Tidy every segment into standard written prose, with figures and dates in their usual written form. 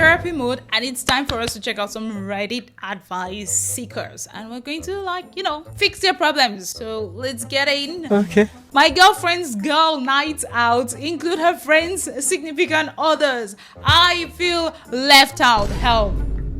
therapy mood, and it's time for us to check out some Reddit advice seekers, and we're going to fix their problems. So let's get in. Okay. My girlfriend's girl nights out include her friends, significant others. I feel left out. Help.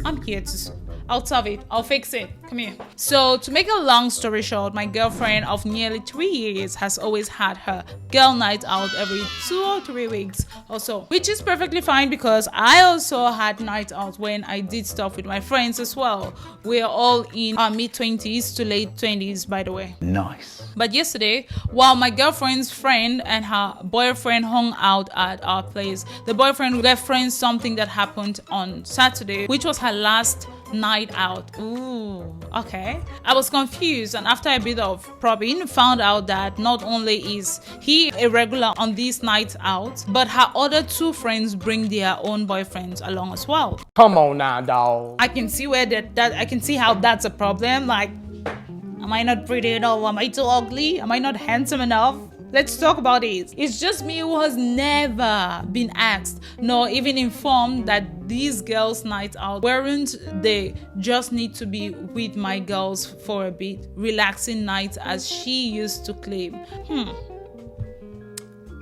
I'm here to I'll solve it. I'll fix it. Come here. So, to make a long story short, my girlfriend of nearly 3 years has always had her girl night out every 2 or 3 weeks or so, which is perfectly fine because I also had night out when I did stuff with my friends as well. We're all in our mid-20s to late 20s, by the way. Nice. But yesterday, while my girlfriend's friend and her boyfriend hung out at our place, the boyfriend referenced something that happened on Saturday, which was her last night out. Ooh, okay. I was confused, and after a bit of probing, found out that not only is he a regular on these nights out, but her other 2 friends bring their own boyfriends along as well. Come on now, dog. I can see where that I can see how that's a problem. Like, am I not pretty enough? Am I too ugly? Am I not handsome enough? Let's talk about it. It's just me who has never been asked, nor even informed that these girls' nights out weren't they just need to be with my girls for a bit, relaxing nights as she used to claim.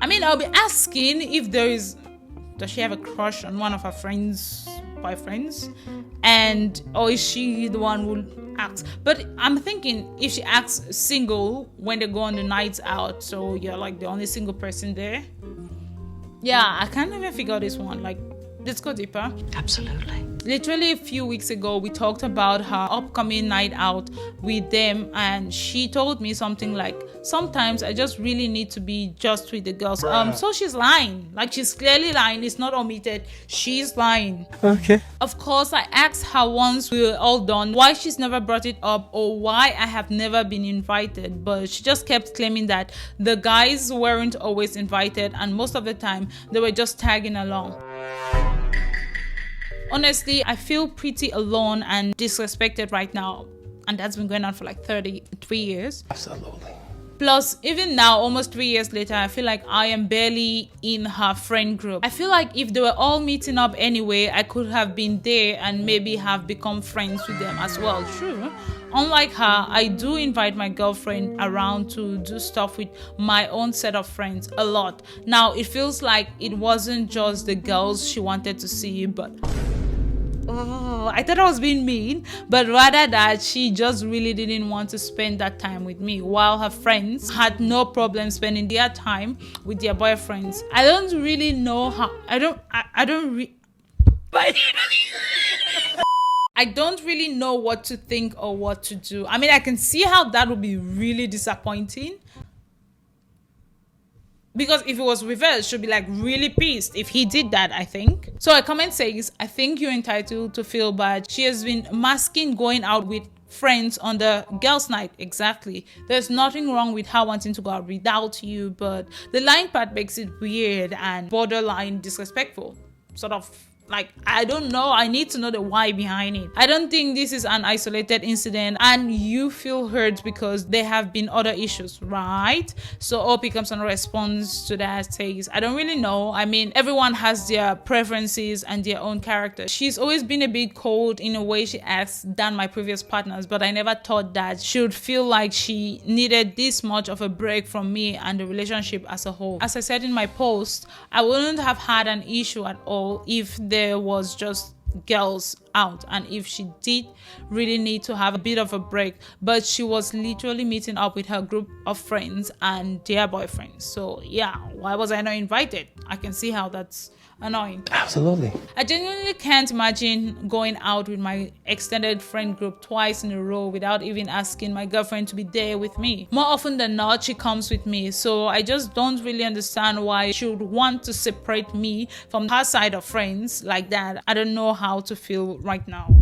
I mean, I'll be asking if does she have a crush on one of her friends' boyfriends, or is she the one who acts? But I'm thinking if she acts single when they go on the nights out, so you're like the only single person there. Yeah, I can't even figure this one. Like, let's go deeper. Absolutely. Literally a few weeks ago, we talked about her upcoming night out with them, and she told me something like, sometimes I just really need to be just with the girls. So she's lying. Like, she's clearly lying. It's not omitted. She's lying. Okay. Of course, I asked her once we were all done why she's never brought it up or why I have never been invited, but she just kept claiming that the guys weren't always invited, and most of the time they were just tagging along. Honestly, I feel pretty alone and disrespected right now, and that's been going on for like 33 years. Absolutely. Plus, even now, almost 3 years later, I feel like I am barely in her friend group. I feel like if they were all meeting up anyway, I could have been there and maybe have become friends with them as well. True. Unlike her, I do invite my girlfriend around to do stuff with my own set of friends a lot. Now, it feels like it wasn't just the girls she wanted to see, but I thought I was being mean, but rather that she just really didn't want to spend that time with me, while her friends had no problem spending their time with their boyfriends. I don't really know how. I don't really know what to think or what to do. I mean, I can see how that would be really disappointing. Because if it was reversed, she'd be like really pissed if he did that, I think. So a comment says, I think you're entitled to feel bad. She has been masking going out with friends on the girls' night. Exactly. There's nothing wrong with her wanting to go out without you, but the lying part makes it weird and borderline disrespectful. Sort of. Like, I don't know. I need to know the why behind it. I don't think this is an isolated incident and you feel hurt because there have been other issues, right? So OP comes on a response to that, says, I don't really know. I mean, everyone has their preferences and their own character. She's always been a bit cold in a way she acts than my previous partners, but I never thought that she would feel like she needed this much of a break from me and the relationship as a whole. As I said in my post, I wouldn't have had an issue at all if there was just girls out and if she did really need to have a bit of a break, but she was literally meeting up with her group of friends and their boyfriends. So yeah, why was I not invited? I can see how that's annoying. Absolutely. I genuinely can't imagine going out with my extended friend group twice in a row without even asking my girlfriend to be there with me. More often than not, she comes with me, so I just don't really understand why she would want to separate me from her side of friends like that. I don't know how to feel right now.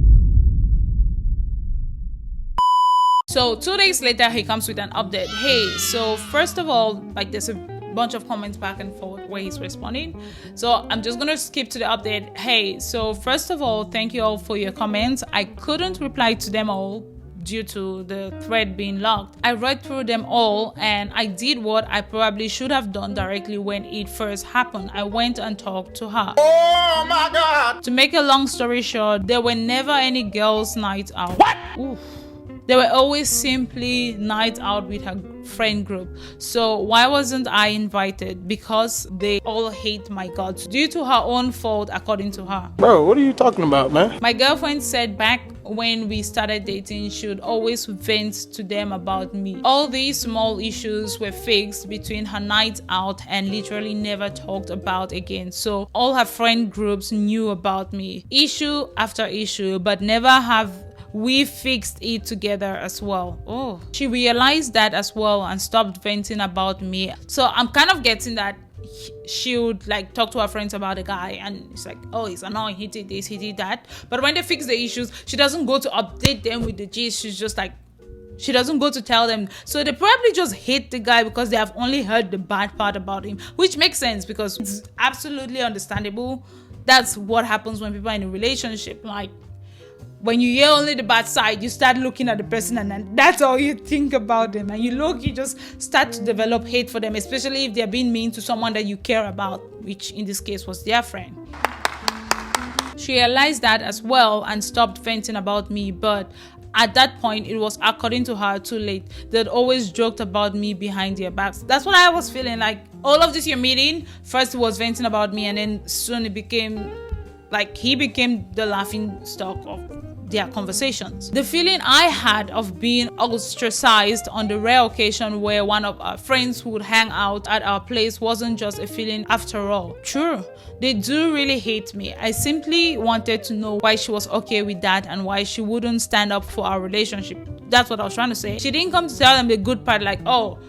So 2 days later, he comes with an update. Hey, so first of all, like, there's a bunch of comments back and forth where he's responding, so I'm just gonna skip to the update. Hey, so first of all, thank you all for your comments. I couldn't reply to them all due to the thread being locked. I read through them all and I did what I probably should have done directly when it first happened. I went and talked to her. Oh my God! To make a long story short, there were never any girls' night out. What? Oof. They were always simply night out with her friend group. So why wasn't I invited? Because they all hate my guts due to her own fault, according to her. Bro, what are you talking about, man? My girlfriend said back when we started dating, she would always vent to them about me. All these small issues were fixed between her night out and literally never talked about again. So all her friend groups knew about me. Issue after issue, but never have we fixed it together as well. Oh, she realized that as well and stopped venting about me. So I'm kind of getting that she would like talk to her friends about the guy and it's like, oh, he's annoying, he did this, he did that. But when they fix the issues, she doesn't go to update them with the gist. She's just like, she doesn't go to tell them. So they probably just hate the guy because they have only heard the bad part about him, which makes sense because it's absolutely understandable. That's what happens when people are in a relationship. Like, when you hear only the bad side, you start looking at the person and then that's all you think about them. And you just start to develop hate for them, especially if they're being mean to someone that you care about, which in this case was their friend. She realized that as well and stopped venting about me, but at that point, it was, according to her, too late. They'd always joked about me behind their backs. That's what I was feeling like. All of this you're meeting, first it was venting about me and then soon it became like he became the laughing stock of their conversations. The feeling I had of being ostracized on the rare occasion where one of our friends would hang out at our place wasn't just a feeling after all. True, they do really hate me. I simply wanted to know why she was okay with that and why she wouldn't stand up for our relationship. That's what I was trying to say. She didn't come to tell them the good part, like, oh,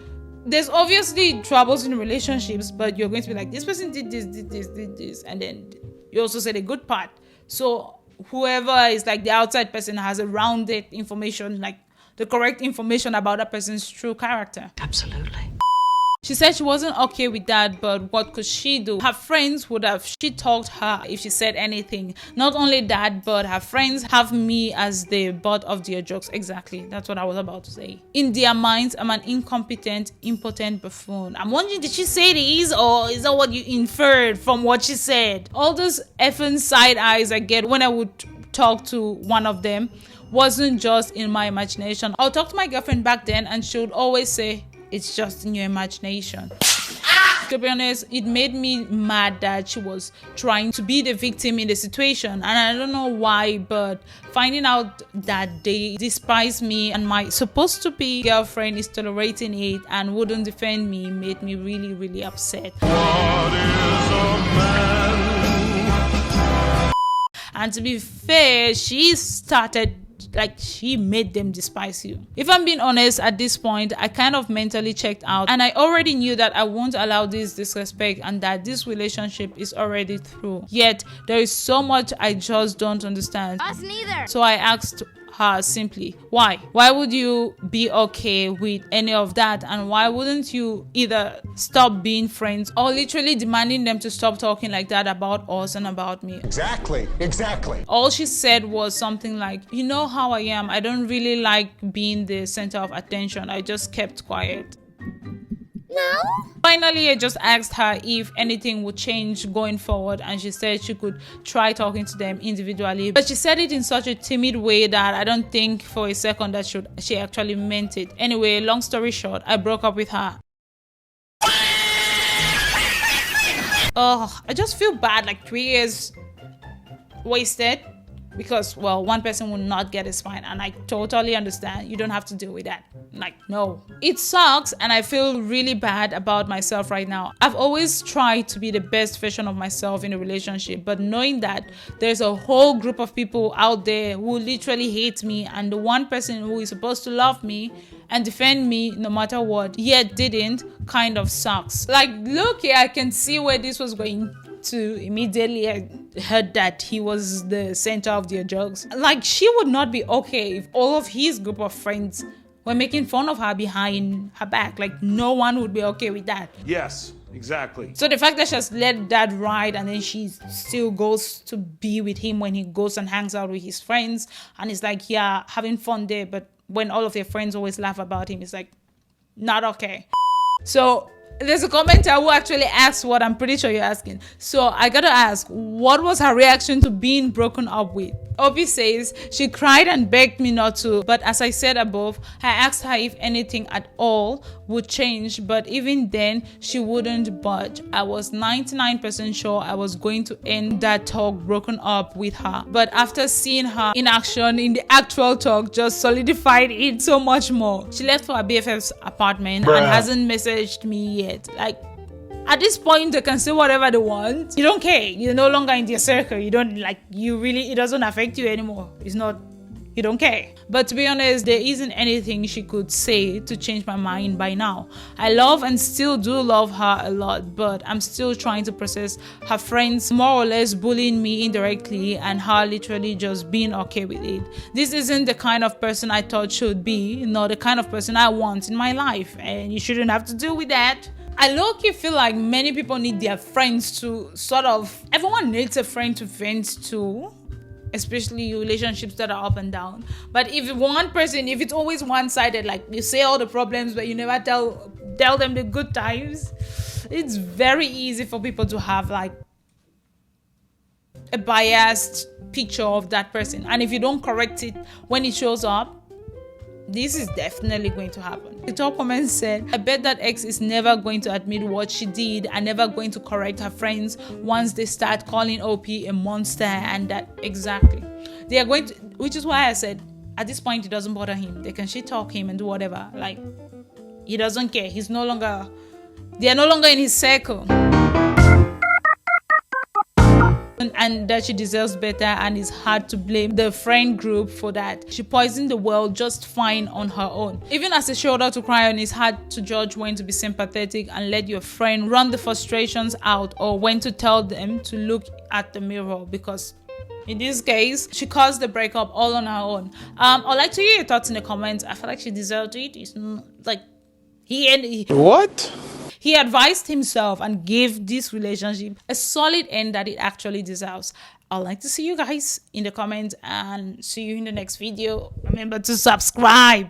there's obviously troubles in relationships, but you're going to be like, this person did this, and then you also say the good part. So whoever is like the outside person has a rounded information, like the correct information about that person's true character. Absolutely. She said she wasn't okay with that, but what could she do? Her friends would have shit-talked her if she said anything. Not only that, but her friends have me as the butt of their jokes. Exactly, that's what I was about to say. In their minds, I'm an incompetent, impotent buffoon. I'm wondering, did she say this or is that what you inferred from what she said? All those effing side eyes I get when I would talk to one of them wasn't just in my imagination. I'll talk to my girlfriend back then and she would always say, it's just in your imagination. To be honest, it made me mad that she was trying to be the victim in the situation. And I don't know why, but finding out that they despise me and my supposed to be girlfriend is tolerating it and wouldn't defend me made me really, really upset. And to be fair, she made them despise you. If I'm being honest, at this point, I kind of mentally checked out and I already knew that I won't allow this disrespect and that this relationship is already through. Yet, there is so much I just don't understand. Us neither. So I asked her simply, why? Why would you be okay with any of that? And why wouldn't you either stop being friends or literally demanding them to stop talking like that about us and about me? Exactly. All she said was something like, you know how I am. I don't really like being the center of attention. I just kept quiet. No? Finally, I just asked her if anything would change going forward and she said she could try talking to them individually. But she said it in such a timid way that I don't think for a second that she actually meant it. Anyway, long story short, I broke up with her. I just feel bad, like 3 years wasted. Because, well, one person will not get his fine and I totally understand. You don't have to deal with that. Like, no. It sucks and I feel really bad about myself right now. I've always tried to be the best version of myself in a relationship, but knowing that there's a whole group of people out there who literally hate me and the one person who is supposed to love me and defend me no matter what, yet didn't, kind of sucks. Like, look here, I can see where this was going to. Immediately I heard that he was the center of their jokes. Like, she would not be okay if all of his group of friends were making fun of her behind her back. Like, no one would be okay with that. Yes, exactly. So the fact that she has let that ride and then she still goes to be with him when he goes and hangs out with his friends and it's like, yeah, having fun there, but when all of their friends always laugh about him. It's like, not okay. So there's a commenter who actually asked what I'm pretty sure you're asking. So I gotta ask, what was her reaction to being broken up with? Obi says, she cried and begged me not to, but as I said above, I asked her if anything at all would change, but even then, she wouldn't budge. I was 99% sure I was going to end that talk broken up with her, but after seeing her in action in the actual talk just solidified it so much more. She left for her BFF's apartment and hasn't messaged me yet. Like, at this point, they can say whatever they want. You don't care. You're no longer in their circle. You don't it doesn't affect you anymore. It's not, you don't care. But to be honest, there isn't anything she could say to change my mind by now. I love and still do love her a lot, but I'm still trying to process her friends more or less bullying me indirectly and her literally just being okay with it. This isn't the kind of person I thought should be, nor the kind of person I want in my life, and you shouldn't have to deal with that. I low-key feel like many people need their friends to everyone needs a friend to vent to, especially relationships that are up and down. But if it's always one-sided, like you say all the problems but you never tell them the good times, it's very easy for people to have like a biased picture of that person. And if you don't correct it when it shows up, this is definitely going to happen. The top comment said, I bet that ex is never going to admit what she did and never going to correct her friends once they start calling OP a monster, and that exactly. They are going to, which is why I said, at this point, it doesn't bother him. They can shit talk him and do whatever. Like, he doesn't care. They are no longer in his circle. And that she deserves better and is hard to blame the friend group for that. She poisoned the world just fine on her own. Even as a shoulder to cry on, it's hard to judge when to be sympathetic and let your friend run the frustrations out, or when to tell them to look at the mirror, because in this case, she caused the breakup all on her own. I'd like to hear your thoughts in the comments. I feel like she deserved it. It's not, like What? he advised himself and gave this relationship a solid end that it actually deserves. I'd like to see you guys in the comments and see you in the next video. Remember to subscribe.